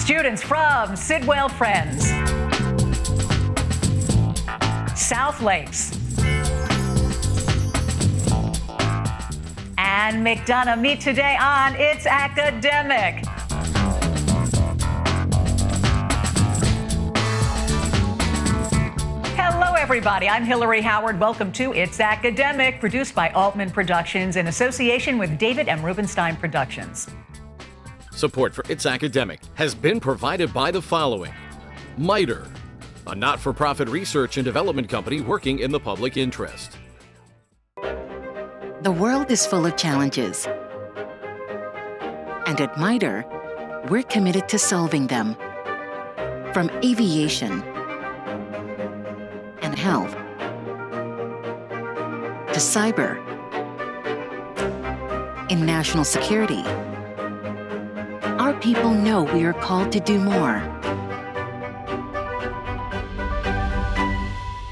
Students from Sidwell Friends, South Lakes, and McDonough meet today on It's Academic. Hello, everybody. I'm Hillary Howard. Welcome to It's Academic, produced by Altman Productions in association with David M. Rubenstein Productions. Support for It's Academic has been provided by the following. MITRE, a not-for-profit research and development company working in the public interest. The world is full of challenges. And at MITRE, we're committed to solving them. From aviation and health to cyber, in national security, our people know we are called to do more.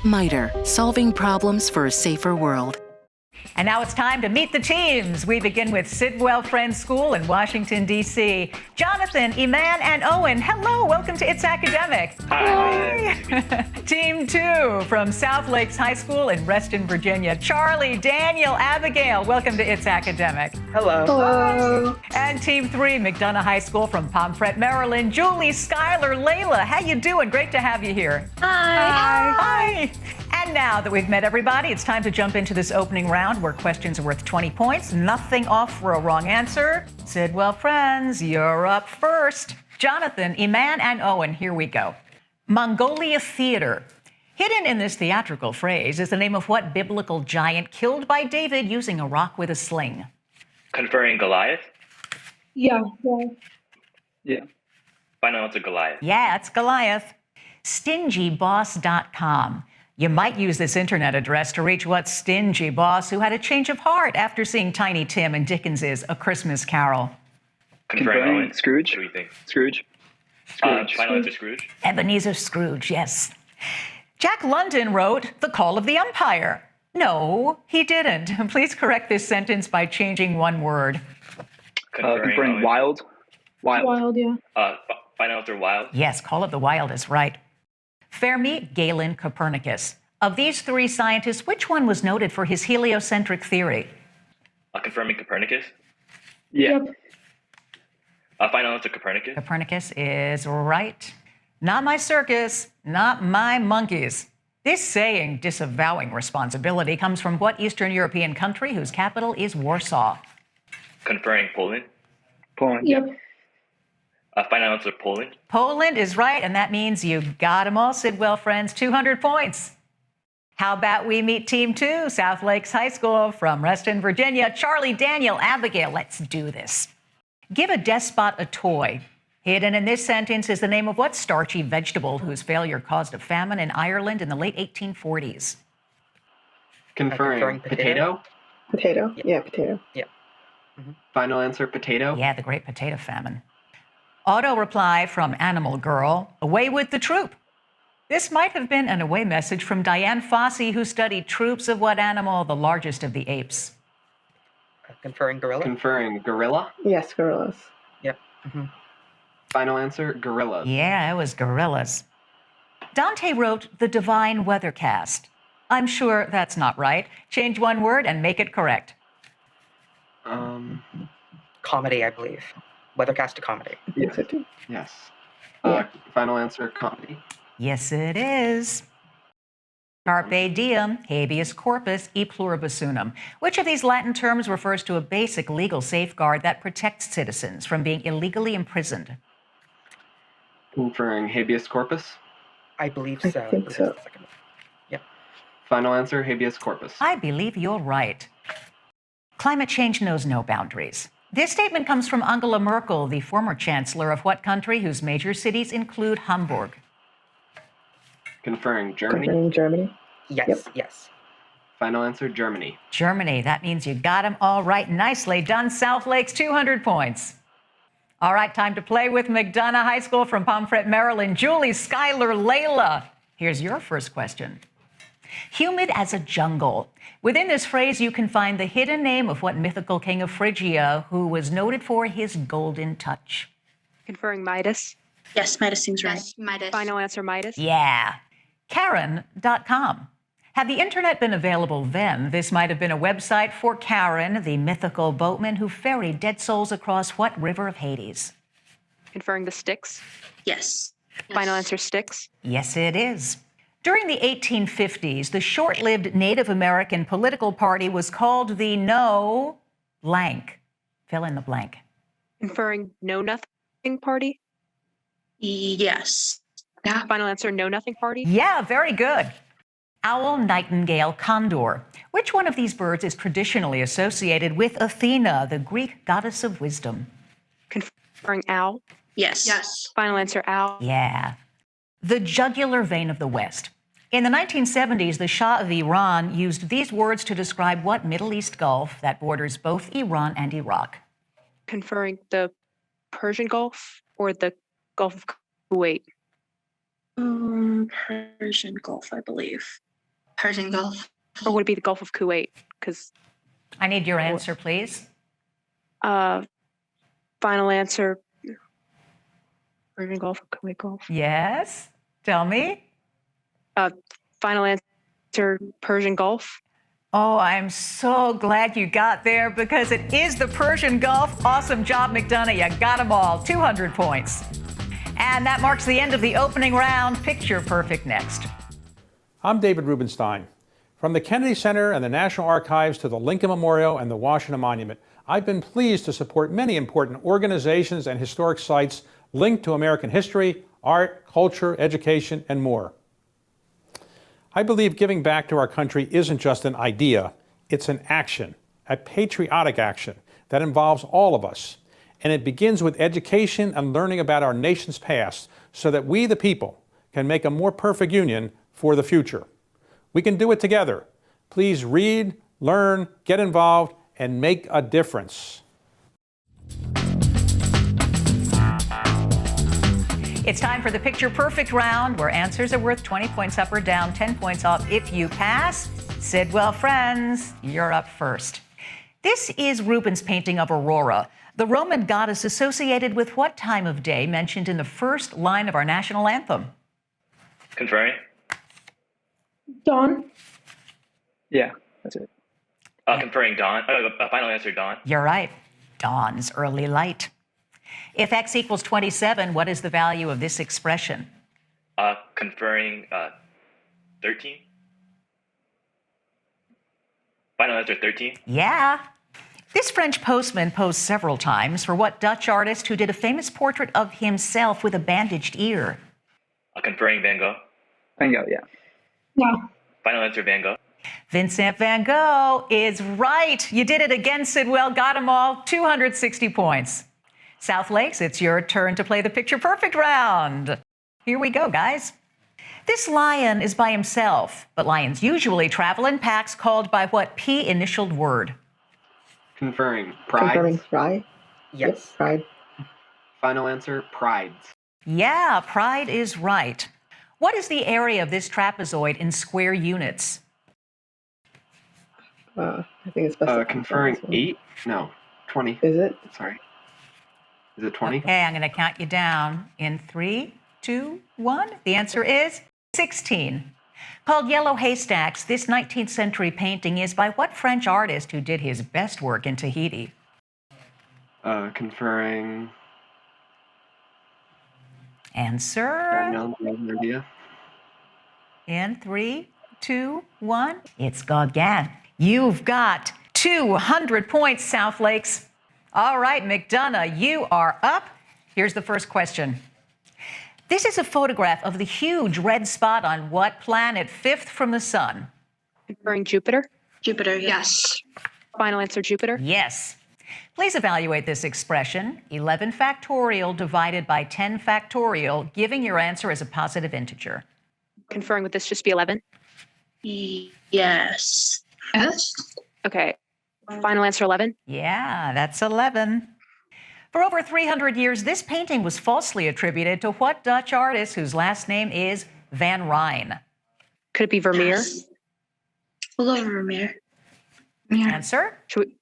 MITRE, solving problems for a safer world. And now it's time to meet the teams. We begin with Sidwell Friends School in Washington, D.C. Jonathan, Iman, and Owen, hello. Welcome to It's Academic. Hi. Team 2 from South Lakes High School in Reston, Virginia. Charlie, Daniel, Abigail, welcome to It's Academic. Hello. Hello. And Team 3, McDonough High School from Pomfret, Maryland. Julie, Skylar, Layla, how you doing? Great to have you here. Hi. Hi. And now that we've met everybody, it's time to jump into this opening round where questions are worth 20 points. Nothing off for a wrong answer. Sidwell Friends, you're up first. Jonathan, Iman, and Owen, here we go. Mongolia Theater. Hidden in this theatrical phrase is the name of what biblical giant killed by David using a rock with a sling? Conferring Goliath? Yeah. Final answer, Goliath. Yeah, it's Goliath. Stingyboss.com. You might use this internet address to reach what stingy boss who had a change of heart after seeing Tiny Tim in Dickens's A Christmas Carol? Conferring Owen. Scrooge. What do you think? Scrooge. Final answer, Scrooge. Ebenezer Scrooge, yes. Jack London wrote The Call of the Umpire. No, he didn't. Please correct this sentence by changing one word. Conferring Owen. wild. Wild, yeah. Final answer, Wild. Yes, Call of the Wild is right. Fermi, Galen, Copernicus. Of these three scientists, which one was noted for his heliocentric theory? Confirming Copernicus. Yeah. Yep. Final answer, Copernicus. Copernicus is right. Not my circus, not my monkeys. This saying, disavowing responsibility, comes from what Eastern European country whose capital is Warsaw? Conferring Poland. Poland. Yep. Final answer, Poland. Poland is right, and that means you got them all, Sidwell Friends, 200 points. How about we meet Team 2, South Lakes High School from Reston, Virginia. Charlie, Daniel, Abigail, let's do this. Give a despot a toy. Hidden in this sentence is the name of what starchy vegetable whose failure caused a famine in Ireland in the late 1840s? Conferring potato? Potato. Yeah, potato. Final answer, potato? Yeah, the Great Potato Famine. Auto reply from Animal Girl, away with the troop. This might have been an away message from Diane Fossey, who studied troops of what animal, the largest of the apes? Conferring gorilla? Conferring gorilla? Yes, gorillas. Yep. Final answer, gorillas. Yeah, it was gorillas. Dante wrote The Divine Weathercast. I'm sure that's not right. Change one word and make it correct. Comedy, I believe. Weathercast to comedy. Yes, I do. Yes. Yeah. Final answer, comedy. Yes, it is. Carpe diem, habeas corpus, e pluribus unum. Which of these Latin terms refers to a basic legal safeguard that protects citizens from being illegally imprisoned? Conferring habeas corpus. I believe I so. think so. Yep. Final answer, habeas corpus. I believe you're right. Climate change knows no boundaries. This statement comes from Angela Merkel, the former chancellor of what country whose major cities include Hamburg? Conferring Germany. Conferring Germany. Yes, Yep. yes. Final answer, Germany. Germany. That means you got them all right. Nicely done, South Lakes, 200 points. All right, time to play with McDonough High School from Pomfret, Maryland. Julie, Skylar, Layla. Here's your first question. Humid as a jungle. Within this phrase, you can find the hidden name of what mythical king of Phrygia who was noted for his golden touch? Conferring Midas. Yes, Midas seems right. Yes, Midas. Final answer, Midas. Yeah. Karen.com. Had the internet been available then, this might have been a website for Karen, the mythical boatman who ferried dead souls across what river of Hades? Conferring the Styx. Yes. Final answer, Styx. Yes, it is. During the 1850s, the short-lived Native American political party was called the No Blank. Fill in the blank. Conferring Know Nothing Party. Yes. Yeah. Final answer, Know Nothing Party. Yeah, very good. Owl, nightingale, condor. Which one of these birds is traditionally associated with Athena, the Greek goddess of wisdom? Conferring owl. Yes. Yes. Final answer, owl. Yeah. The jugular vein of the West. In the 1970s, the Shah of Iran used these words to describe what Middle East Gulf that borders both Iran and Iraq? Conferring the Persian Gulf or the Gulf of Kuwait. Persian Gulf, I believe. Persian Gulf. Or would it be the Gulf of Kuwait? Because I need your answer, please. final answer, Persian Gulf or Kuwait Gulf. Yes. Tell me. Final answer, Persian Gulf. Oh, I'm so glad you got there because it is the Persian Gulf. Awesome job, McDonough. You got them all. 200 points. And that marks the end of the opening round. Picture perfect next. I'm David Rubenstein. From the Kennedy Center and the National Archives to the Lincoln Memorial and the Washington Monument, I've been pleased to support many important organizations and historic sites linked to American history, art, culture, education, and more. I believe giving back to our country isn't just an idea, it's an action, a patriotic action that involves all of us. And it begins with education and learning about our nation's past so that we, the people, can make a more perfect union for the future. We can do it together. Please read, learn, get involved, and make a difference. It's time for the Picture Perfect round, where answers are worth 20 points up or down, 10 points off if you pass. Sidwell Friends, you're up first. This is Rubens' painting of Aurora, the Roman goddess associated with what time of day mentioned in the first line of our national anthem? Conferring. Dawn. Yeah, that's it. Conferring dawn. Final answer, dawn. You're right. Dawn's early light. If x equals 27, what is the value of this expression? Conferring 13. Final answer, 13. Yeah. This French postman posed several times for what Dutch artist who did a famous portrait of himself with a bandaged ear? Conferring Van Gogh. Van Gogh, yeah. No. Final answer, Van Gogh. Vincent van Gogh is right. You did it again, Sidwell. Got them all. 260 points. South Lakes, it's your turn to play the Picture Perfect round. Here we go, guys. This lion is by himself, but lions usually travel in packs called by what P-initialed word? Conferring pride. Confirming pride. Yes. Pride. Final answer, prides. Yeah, pride is right. What is the area of this trapezoid in square units? I think it's best. Conferring 8? No, 20. Is it? Sorry. Is it 20? Okay, I'm going to count you down in 3, 2, 1. The answer is 16. Called Yellow Haystacks, this 19th century painting is by what French artist who did his best work in Tahiti? Conferring. Answer. No idea. In 3, 2, 1. It's Gauguin. You've got 200 points, South Lakes. All right, McDonough, you are up. Here's the first question. This is a photograph of the huge red spot on what planet, fifth from the sun? Conferring Jupiter. Jupiter, yes. Final answer, Jupiter. Yes. Please evaluate this expression, 11 factorial divided by 10 factorial, giving your answer as a positive integer. Conferring, would this just be 11? Yes. Yes. Okay. Final answer, 11? Yeah, that's 11. For over 300 years, this painting was falsely attributed to what Dutch artist whose last name is Van Rijn? Could it be Vermeer? Yes. We'll go Vermeer. Answer? Should we...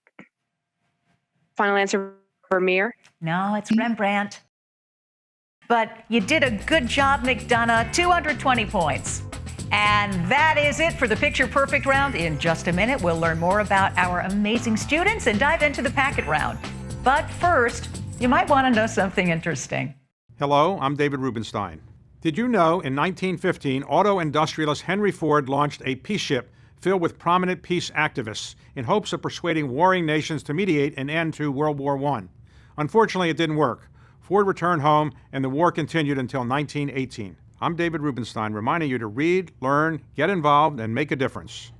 Final answer, Vermeer? No, it's Rembrandt. But you did a good job, McDonough, 220 points. And that is it for the Picture Perfect round. In just a minute, we'll learn more about our amazing students and dive into the packet round. But first, you might want to know something interesting. Hello, I'm David Rubenstein. Did you know in 1915, auto industrialist Henry Ford launched a peace ship filled with prominent peace activists in hopes of persuading warring nations to mediate an end to World War I? Unfortunately, it didn't work. Ford returned home, and the war continued until 1918. I'm David Rubenstein, reminding you to read, learn, get involved, and make a difference.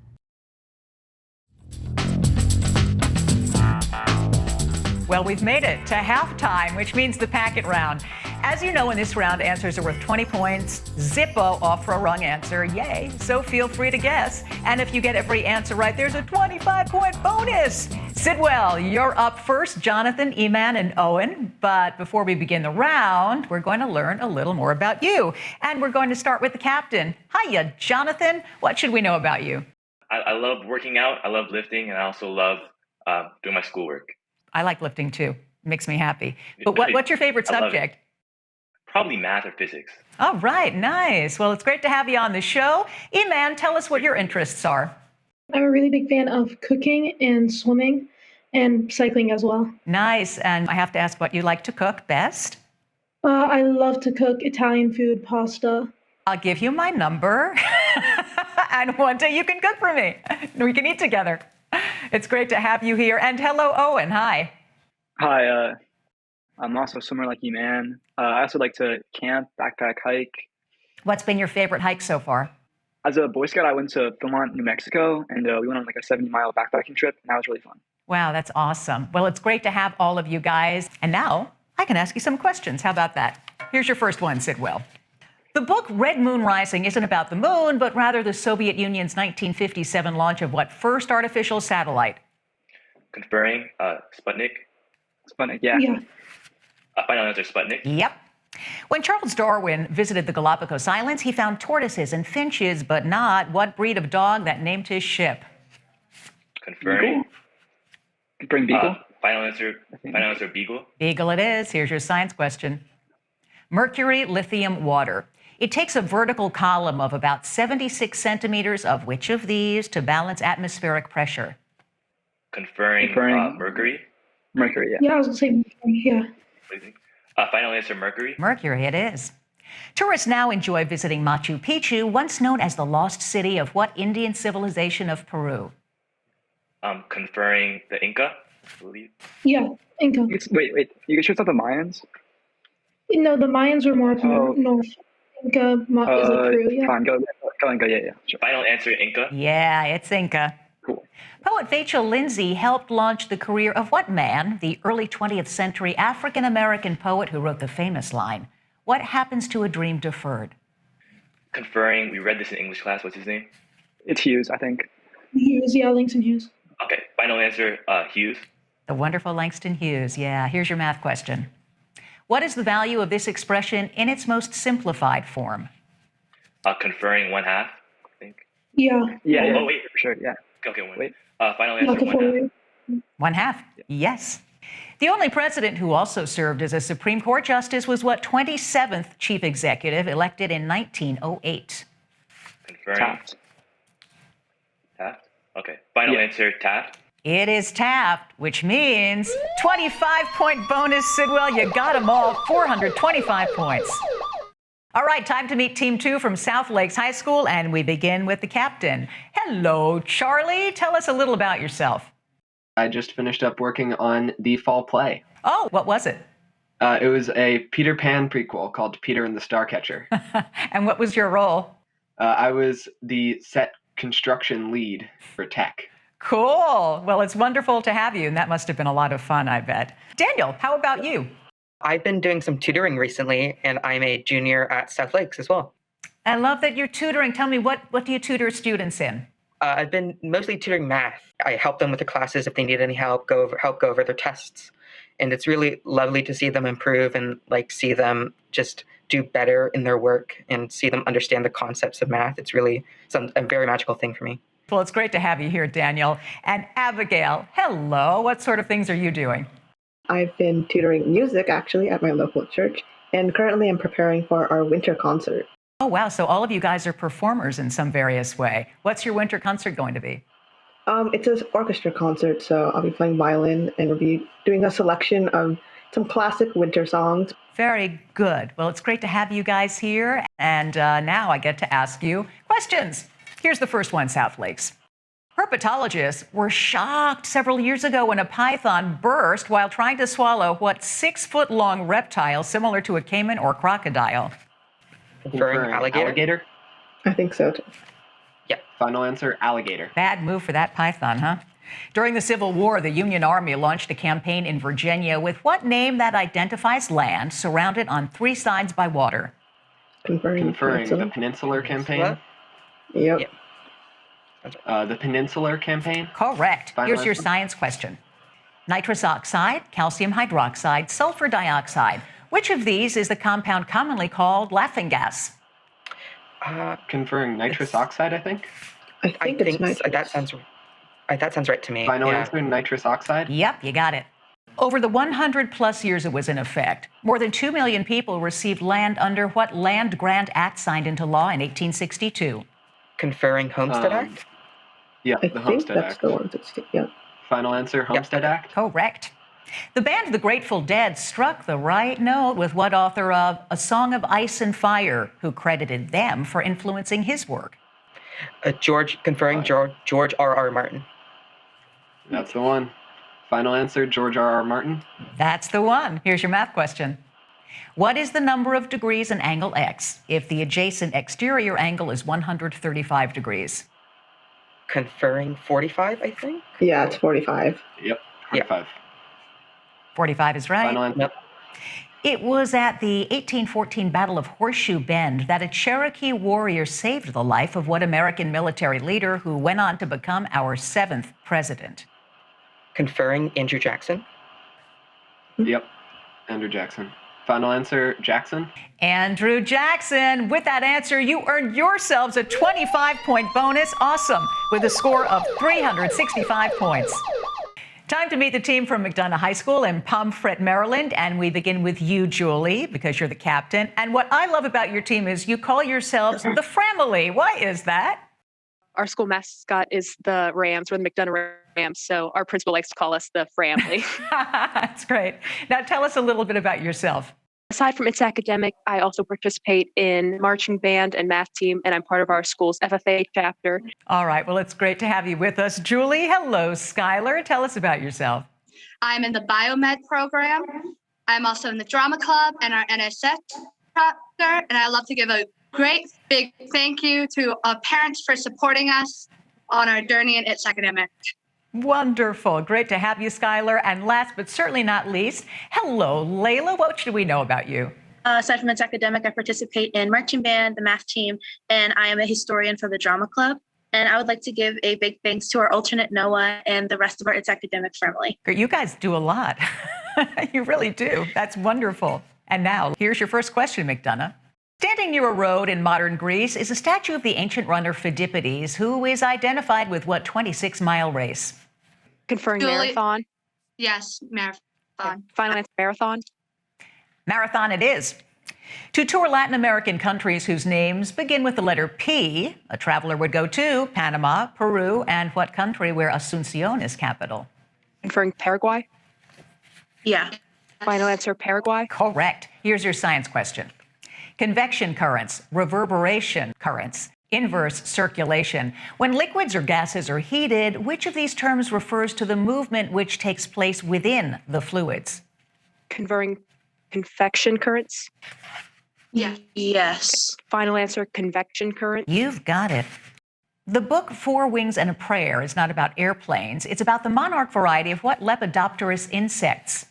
Well, we've made it to halftime, which means the packet round. As you know, in this round, answers are worth 20 points. Zippo off for a wrong answer. Yay. So feel free to guess. And if you get every answer right, there's a 25-point bonus. Sidwell, you're up first. Jonathan, Eman, and Owen. But before we begin the round, we're going to learn a little more about you. And we're going to start with the captain. Hiya, Jonathan. What should we know about you? I love working out. I love lifting, and I also love doing my schoolwork. I like lifting too. Makes me happy. But what's your favorite subject? Probably math or physics. All right, nice. Well, it's great to have you on the show. Eman, tell us what your interests are. I'm a really big fan of cooking and swimming and cycling as well. Nice. And I have to ask what you like to cook best. I love to cook Italian food, pasta. I'll give you my number. And one day you can cook for me. We can eat together. It's great to have you here. And hello, Owen. Hi. Hi, I'm also a swimmer like you, man. I also like to camp, backpack, hike. What's been your favorite hike so far? As a Boy Scout, I went to Philmont, New Mexico, and we went on like a 70-mile backpacking trip, and that was really fun. Wow, that's awesome. Well, it's great to have all of you guys. And now I can ask you some questions. How about that? Here's your first one, Sidwell. The book Red Moon Rising isn't about the moon, but rather the Soviet Union's 1957 launch of what first artificial satellite? Conferring Sputnik. Sputnik, yeah. Final answer, Sputnik. Yep. When Charles Darwin visited the Galapagos Islands, he found tortoises and finches, but not what breed of dog that named his ship? Conferring. Conferring beagle. Final answer, beagle. Beagle it is. Here's your science question. Mercury, lithium, water. It takes a vertical column of about 76 centimeters of which of these to balance atmospheric pressure? Conferring Mercury. Mercury, yeah. Yeah, I was going to say Mercury, yeah. Final answer, Mercury. Mercury it is. Tourists now enjoy visiting Machu Picchu, once known as the lost city of what Indian civilization of Peru? Conferring the Inca, I believe. Yeah, Inca. Wait. You sure it's not the Mayans? No, the Mayans were more up north. Inca is like Peru, yeah. Fine, go Inca, yeah. Sure. Final answer, Inca. Yeah, it's Inca. Cool. Poet Vachel Lindsay helped launch the career of what man, the early 20th century African-American poet who wrote the famous line, "What happens to a dream deferred?" Conferring, we read this in English class. What's his name? It's Hughes, I think. Hughes, yeah, Langston Hughes. Okay, final answer, Hughes. The wonderful Langston Hughes. Yeah, here's your math question. What is the value of this expression in its most simplified form? Conferring 1/2, I think. Yeah. Oh, wait. For sure, yeah. Okay, wait. Final answer, 1/2. 1/2, yes. The only president who also served as a Supreme Court justice was what 27th chief executive elected in 1908? Conferring. Taft. Okay, final answer, Taft. It is Taft, which means 25-point bonus, Sidwell. You got them all, 425 points. All right, time to meet Team 2 from South Lakes High School, and we begin with the captain. Hello, Charlie. Tell us a little about yourself. I just finished up working on the fall play. Oh, what was it? It was a Peter Pan prequel called Peter and the Starcatcher. And what was your role? I was the set construction lead for tech. Cool. Well, it's wonderful to have you, and that must have been a lot of fun, I bet. Daniel, how about you? I've been doing some tutoring recently, and I'm a junior at South Lakes as well. I love that you're tutoring. Tell me, what do you tutor students in? I've been mostly tutoring math. I help them with the classes if they need any help, go over their tests. And it's really lovely to see them improve and see them just do better in their work and see them understand the concepts of math. It's really a very magical thing for me. Well, it's great to have you here, Daniel. And Abigail, hello. What sort of things are you doing? I've been tutoring music, actually, at my local church, And currently I'm preparing for our winter concert. Oh, wow. So all of you guys are performers in some various way. What's your winter concert going to be? It's an orchestra concert, so I'll be playing violin and we'll be doing a selection of some classic winter songs. Very good. Well, it's great to have you guys here. And now I get to ask you questions. Here's the first one, South Lakes. Herpetologists were shocked several years ago when a python burst while trying to swallow what 6-foot-long reptile similar to a caiman or crocodile. Confirring alligator? I think so, too. Yeah. Final answer, alligator. Bad move for that python, huh? During the Civil War, the Union Army launched a campaign in Virginia with what name that identifies land surrounded on 3 sides by water? Conferring the Peninsular Campaign? Yep. Yeah. The Peninsular Campaign? Correct. Final Here's your answer? science question. Nitrous oxide, calcium hydroxide, sulfur dioxide. Which of these is the compound commonly called laughing gas? Conferring nitrous oxide, I think. I think it's nitrous. That sounds right to me. Final answer, nitrous oxide? Yep, you got it. Over the 100-plus years it was in effect, more than 2 million people received land under what Land Grant Act signed into law in 1862? Conferring Homestead Act? Yeah, I the think Homestead that's Act. the one. Yeah. Final answer, Homestead Act? Correct. The band The Grateful Dead struck the right note with what author of A Song of Ice and Fire, who credited them for influencing his work? George R.R. Martin. That's the one. Final answer, George R.R. Martin? That's the one. Here's your math question. What is the number of degrees in angle x if the adjacent exterior angle is 135 degrees? Conferring 45, I think? Yeah, it's 45. Yep, 45. 45 is right. Final answer. Yep. It was at the 1814 Battle of Horseshoe Bend that a Cherokee warrior saved the life of what American military leader who went on to become our 7th president? Conferring Andrew Jackson? Yep, Andrew Jackson. Final answer, Jackson? Andrew Jackson. With that answer, you earned yourselves a 25-point bonus. Awesome. With a score of 365 points. Time to meet the team from McDonough High School in Pomfret, Maryland. And we begin with you, Julie, because you're the captain. And what I love about your team is you call yourselves the Framily. Why is that? Our school mascot is the Rams. We're the McDonough Rams. So our principal likes to call us the Framily. That's great. Now tell us a little bit about yourself. Aside from its academic, I also participate in marching band and math team, and I'm part of our school's FFA chapter. All right. Well, it's great to have you with us. Julie, hello. Skylar, tell us about yourself. I'm in the biomed program. I'm also in the drama club and our NSF chapter, and I love to give a great big thank you to our parents for supporting us on our journey in its academic. Wonderful. Great to have you, Skylar. And last but certainly not least, hello, Layla. What should we know about you? Aside from its academic, I participate in marching band, the math team, and I am a historian for the drama club. And I would like to give a big thanks to our alternate Noah and the rest of our It's Academic family. You guys do a lot. You really do. That's wonderful. And now, here's your first question, McDonough. Standing near a road in modern Greece is a statue of the ancient runner Phidippides, who is identified with what 26-mile race? Conferring Julie. marathon. Yes, marathon. Final answer, marathon. Marathon it is. To tour Latin American countries whose names begin with the letter P, a traveler would go to Panama, Peru, and what country where Asuncion is capital? Conferring Paraguay. Yeah. Final answer, Paraguay. Correct. Here's your science question. Convection currents, reverberation currents, inverse circulation. When liquids or gases are heated, which of these terms refers to the movement which takes place within the fluids? Conferring convection currents. Yeah. Yes. Final answer, convection current. You've got it. The book Four Wings and a Prayer is not about airplanes. It's about the monarch variety of what lepidopterous insects?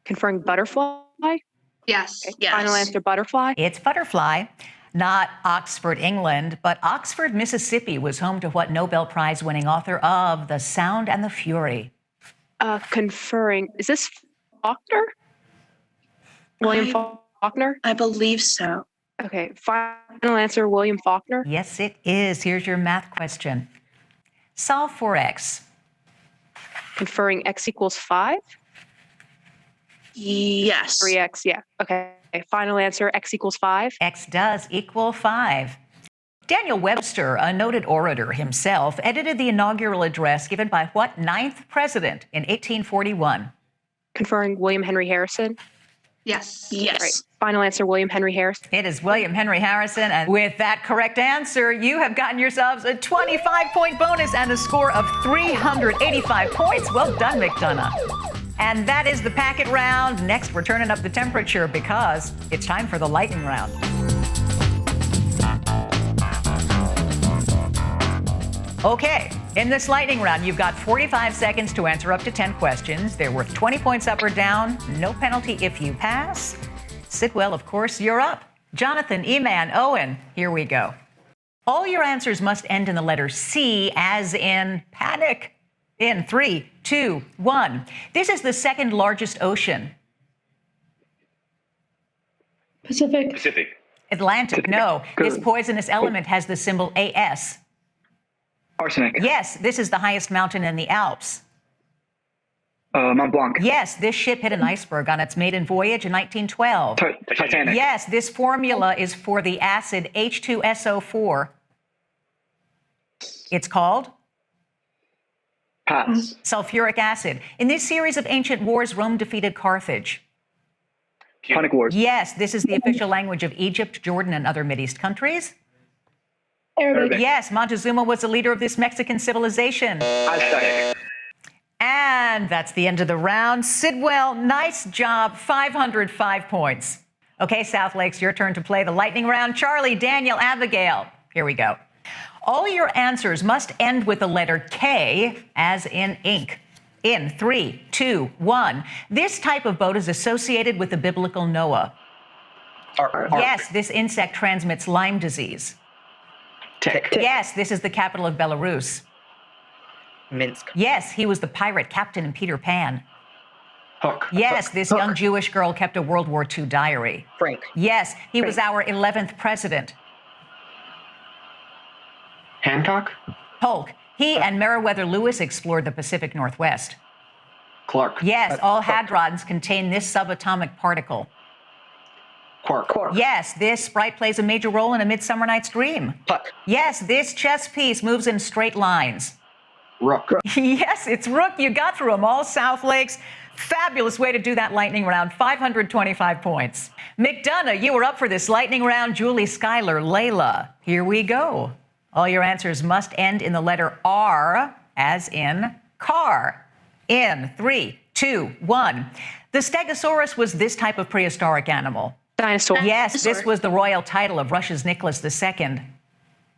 Conferring butterfly. Yes. Yes. Final answer, butterfly. It's butterfly. Not Oxford, England, but Oxford, Mississippi was home to what Nobel Prize-winning author of The Sound and the Fury? Conferring, is this Faulkner? William Faulkner? I believe so. Okay, final answer, William Faulkner. Yes, it is. Here's your math question. Solve for x. Conferring x equals 5? Yes. 3x, yeah. Okay. Okay, final answer, X equals 5. X does equal 5. Daniel Webster, a noted orator himself, edited the inaugural address given by what 9th president in 1841? Conferring William Henry Harrison. Yes. All right, final answer, William Henry Harrison. It is William Henry Harrison. And with that correct answer, you have gotten yourselves a 25-point bonus and a score of 385 points. Well done, McDonough. And that is the packet round. Next, we're turning up the temperature because it's time for the lightning round. Okay, in this lightning round, you've got 45 seconds to answer up to 10 questions. They're worth 20 points up or down. No penalty if you pass. Sidwell, of course, you're up. Jonathan, Eman, Owen, here we go. All your answers must end in the letter C, as in panic. In 3, 2, 1. This is the second largest ocean. Pacific. Atlantic, no. This poisonous element has the symbol AS. Arsenic. Yes, this is the highest mountain in the Alps. Mont Blanc. Yes, this ship hit an iceberg on its maiden voyage in 1912. Titanic. Yes, this formula is for the acid H2SO4. It's called? Pass. Sulfuric acid. In this series of ancient wars, Rome defeated Carthage. Punic Wars. Yes, this is the official language of Egypt, Jordan, and other Mideast countries. Arabic. Yes, Montezuma was the leader of this Mexican civilization. Aztec. And that's the end of the round. Sidwell, nice job, 505 points. Okay, South Lakes, your turn to play the lightning round. Charlie, Daniel, Abigail, here we go. All your answers must end with the letter K, as in ink. In 3, 2, 1. This type of boat is associated with the biblical Noah. Ark. Yes, this insect transmits Lyme disease. Tick. Yes, this is the capital of Belarus. Minsk. Yes, he was the pirate captain in Peter Pan. Hook. Yes, this young Jewish girl kept a World War II diary. Frank. Yes, he was our 11th president. Hancock. Polk. He and Meriwether Lewis explored the Pacific Northwest. Clark. Yes, all hadrons contain this subatomic particle. Quark. Yes, this sprite plays a major role in A Midsummer Night's Dream. Puck. Yes, this chess piece moves in straight lines. Rook. Yes, it's Rook. You got through them all, South Lakes. Fabulous way to do that lightning round, 525 points. McDonough, you were up for this lightning round. Julie, Schuyler, Layla, here we go. All your answers must end in the letter R, as in car. In 3, 2, 1. The Stegosaurus was this type of prehistoric animal. Dinosaur. Yes, this was the royal title of Russia's Nicholas II.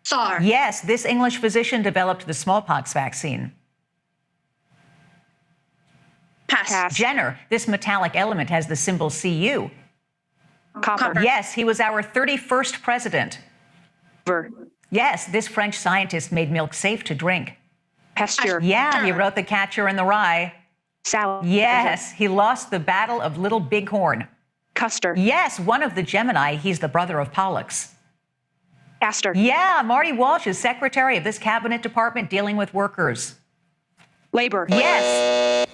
Tsar. Yes, this English physician developed the smallpox vaccine. Pass. Jenner, this metallic element has the symbol Cu. Copper. Yes, he was our 31st president. Ver. Yes, this French scientist made milk safe to drink. Pasteur. Yeah, he wrote The Catcher in the Rye. Salad. Yes, he lost the Battle of Little Bighorn. Custer. Yes, one of the Gemini, he's the brother of Pollux. Castor. Yeah, Marty Walsh is secretary of this cabinet department dealing with workers. Labor. Yes.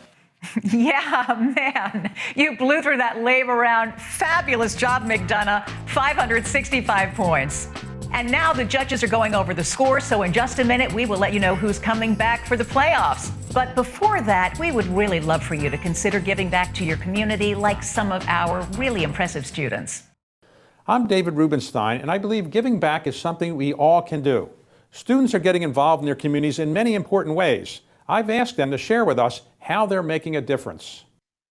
Yeah, man. You blew through that labor round. Fabulous job, McDonough. 565 points. And now the judges are going over the score, so in just a minute, we will let you know who's coming back for the playoffs. But before that, we would really love for you to consider giving back to your community like some of our really impressive students. I'm David Rubenstein, and I believe giving back is something we all can do. Students are getting involved in their communities in many important ways. I've asked them to share with us how they're making a difference.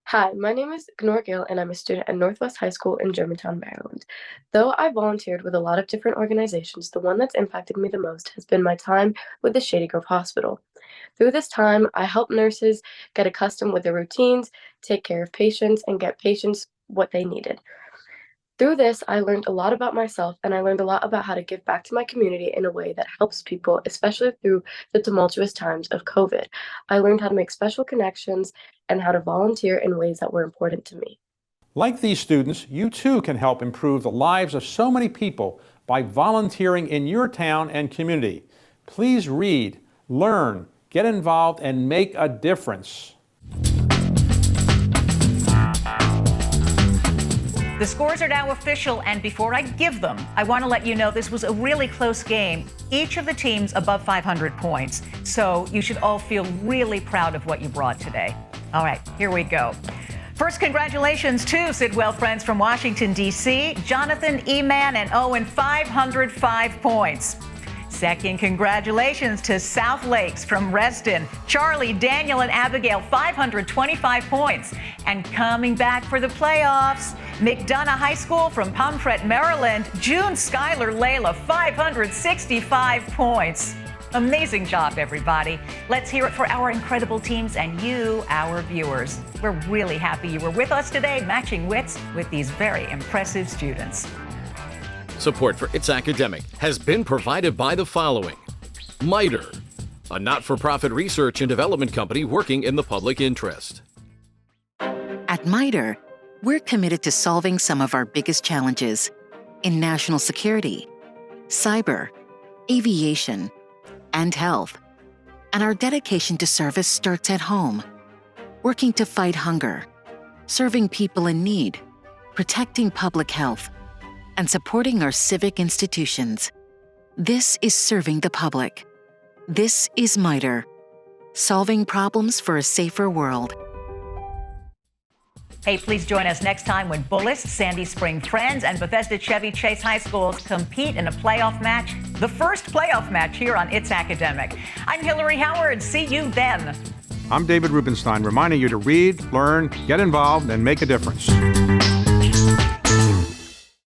Hi, my name is Gnor Gill, and I'm a student at Northwest High School in Germantown, Maryland. Though I volunteered with a lot of different organizations, the one that's impacted me the most has been my time with the Shady Grove Hospital. Through this time, I helped nurses get accustomed with their routines, take care of patients, and get patients what they needed. Through this, I learned a lot about myself, and I learned a lot about how to give back to my community in a way that helps people, especially through the tumultuous times of COVID. I learned how to make special connections and how to volunteer in ways that were important to me. Like these students, you too can help improve the lives of so many people by volunteering in your town and community. Please read, learn, get involved, and make a difference. The scores are now official, and before I give them, I want to let you know this was a really close game. Each of the teams above 500 points, so you should all feel really proud of what you brought today. All right, here we go. First, congratulations to Sidwell Friends from Washington, D.C., Jonathan, E-Man, and Owen, 505 points. Second, congratulations to South Lakes from Reston, Charlie, Daniel, and Abigail, 525 points. And coming back for the playoffs, McDonough High School from Pomfret, Maryland, June, Skylar, Layla, 565 points. Amazing job, everybody. Let's hear it for our incredible teams and you, our viewers. We're really happy you were with us today, matching wits with these very impressive students. Support for It's Academic has been provided by the following. MITRE, a not-for-profit research and development company working in the public interest. At MITRE, we're committed to solving some of our biggest challenges in national security, cyber, aviation, and health. And our dedication to service starts at home, working to fight hunger, serving people in need, protecting public health, and supporting our civic institutions. This is serving the public. This is MITRE, solving problems for a safer world. Hey, please join us next time when Bullis, Sandy Spring Friends, and Bethesda Chevy Chase High Schools compete in a playoff match, the first playoff match here on It's Academic. I'm Hillary Howard. See you then. I'm David Rubenstein, reminding you to read, learn, get involved, and make a difference.